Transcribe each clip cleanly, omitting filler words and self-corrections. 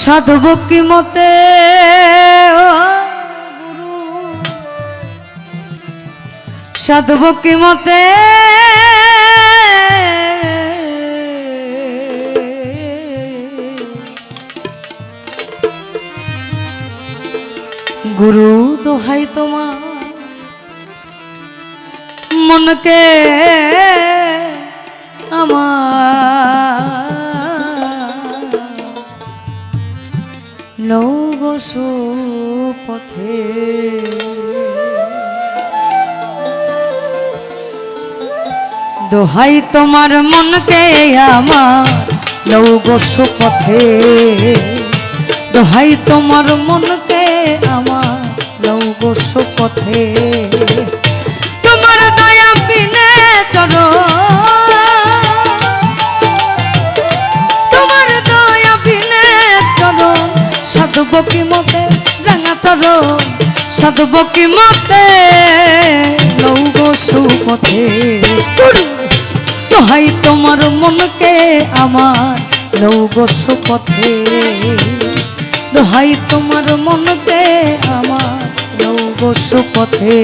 সাধব কি মতে গুরু সাধব কি মতে গুরু দোহাই তোমার মনকে আমার লৌগসু পথে দোহাই তোমার মনকে আমার লৌগসু পথে দোহাই তোমার মনকে আমার লৌগসু পথে তোমার দয়া বিনে চরণ তোমার দয়া বিনে চরণ সাধব কি মতে রাঙা চরণ সাধব কি মতে লৌগসু পথে দোহাই তোমার মনকে আমার লৌগসু পথে দোহাই তোমার মনকে আমার লৌগসু পথে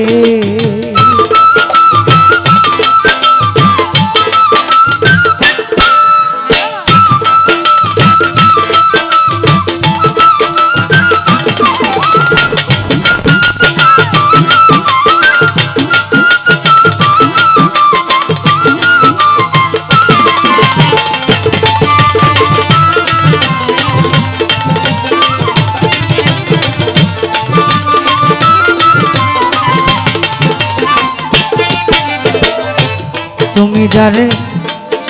তুমি যারে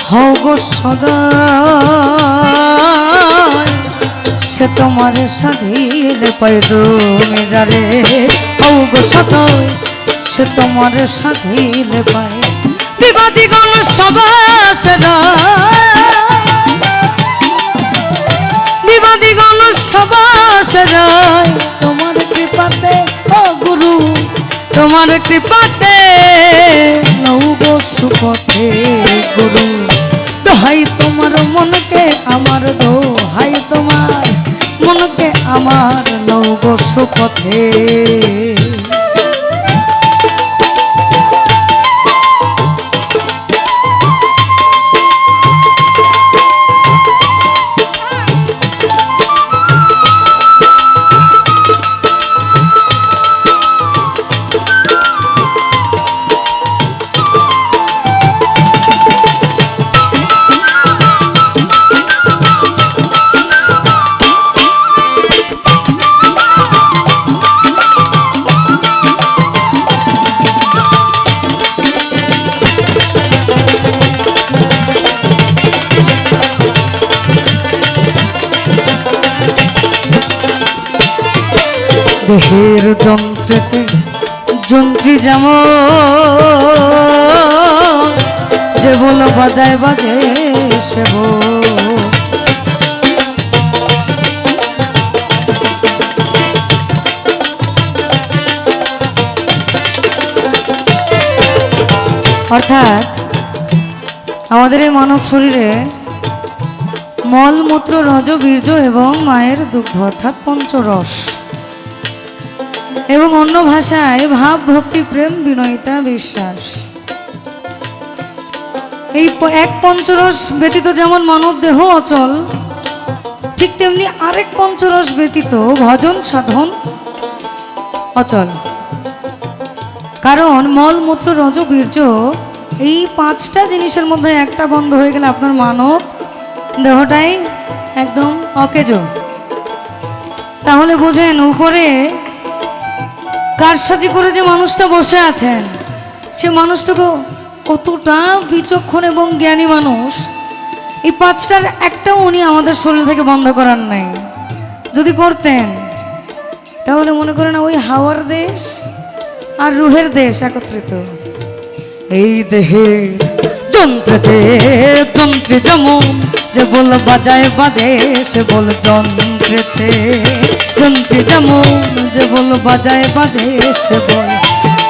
হও গো সদা সে তোমার স্বাধীন পাই তুমি যারে হও গো সদা সে তোমার স্বাধীন পাই বিবাদী গণ সবাসেরা বিবাদী গণ সবাসেরা তোমার কৃপাতে ও গুরু তোমার কৃপাতে লৌগসু পথে গুরু দোহাই তোমার মনকে আমার দোহাই তোমার মনকে আমার লৌগসু পথে দেহের যন্ত্রেতে যন্ত্রী যেমন যে বল বাজায় বাজে সে অর্থাৎ আমাদের এই মানব শরীরে মল মূত্র রজ বীর্য এবং মায়ের দুগ্ধ অর্থাৎ পঞ্চরস এবং অন্য ভাষায় ভাব ভক্তি প্রেম বিনয়িতা বিশ্বাস এই এক পঞ্চরস ব্যতীত যেমন মানব দেহ অচল ঠিক তেমনি আরেক পঞ্চরস ব্যতীত ভজন সাধন অচল কারণ মল মূত্র রজ বীর্য এই পাঁচটা জিনিসের মধ্যে একটা বন্ধ হয়ে গেলে আপনার মানব দেহটাই একদম অকেজ তাহলে বোঝেন উপরে কারসাজি করে যে মানুষটা বসে আছেন সে মানুষটাকে কতটা বিচক্ষণ এবং জ্ঞানী মানুষ এই পাঁচটার একটাও উনি আমাদের শরীর থেকে বন্ধ করার নাই যদি করতেন তাহলে মনে করেন ওই হাওয়ার দেশ আর রুহের দেশ একত্রিত এই দেহে যন্ত্রতে যন্ত্রে যেমন যে বল বাজায় বাজে সে বল যন্ত্রেতে যন্ত্রে যেমন যে বল বাজায় বাজে সে বল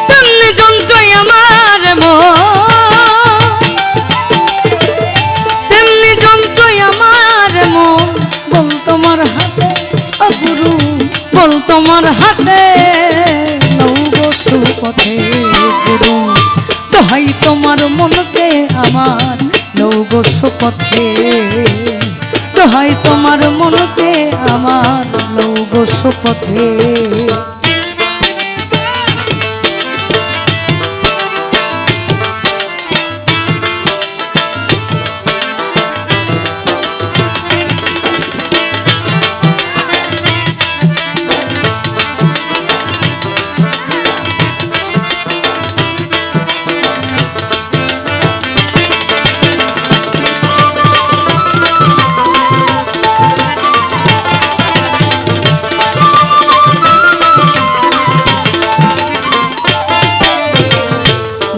তেমনি যন্ত্রই আমার তেমনি যন্ত্রই আমার মন বল তোমার হাতে তোমার হাতে নৌগো সুপথে গুরু দোহাই তোমার মনকে আমার নৌগো সুপথে দোহাই তোমার মনকে আমার নৌগো সুপথে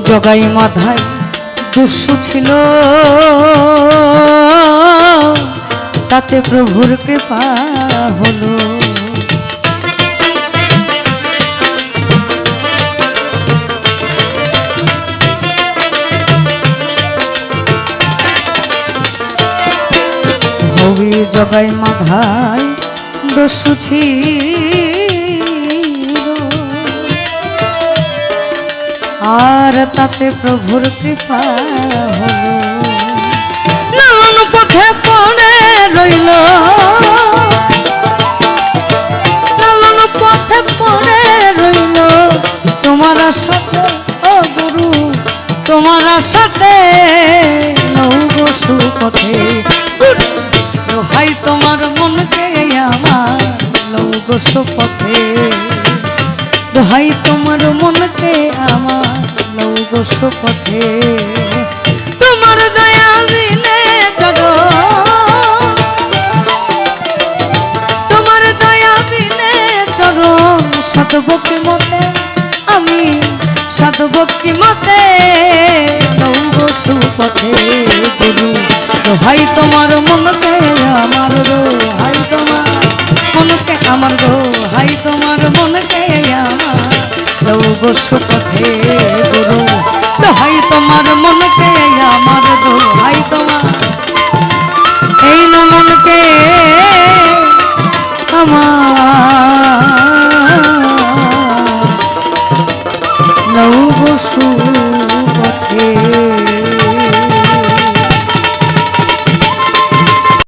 জগাই মাথায় দুঃসু ছিল তাতে প্রভুর কৃপা হলো হবি জগাই মাথায় দুঃসু আর তাতে প্রভুর কৃপা হলো লালন পথে পড়ে রইল লালন পথে পড়ে রইল তোমার সাথে ও গুরু তোমার সাথে নৌগো সুপথে দোহাই তোমার মনকে আমার নৌগো সুপথে দোহাই তোমার মনকে আমার নৌগো সুপথে তোমার দয়া বিনে চলো তোমার দয়া বিনে চলো সতভক্তি মতে আমি সতভক্তি মতে নৌগো সুপথে গুরু দোহাই তোমার মনকে আমার দোহাই তোমার মনকে আমার দোহাই তোমার মনকে আমার নৌগো সুপথে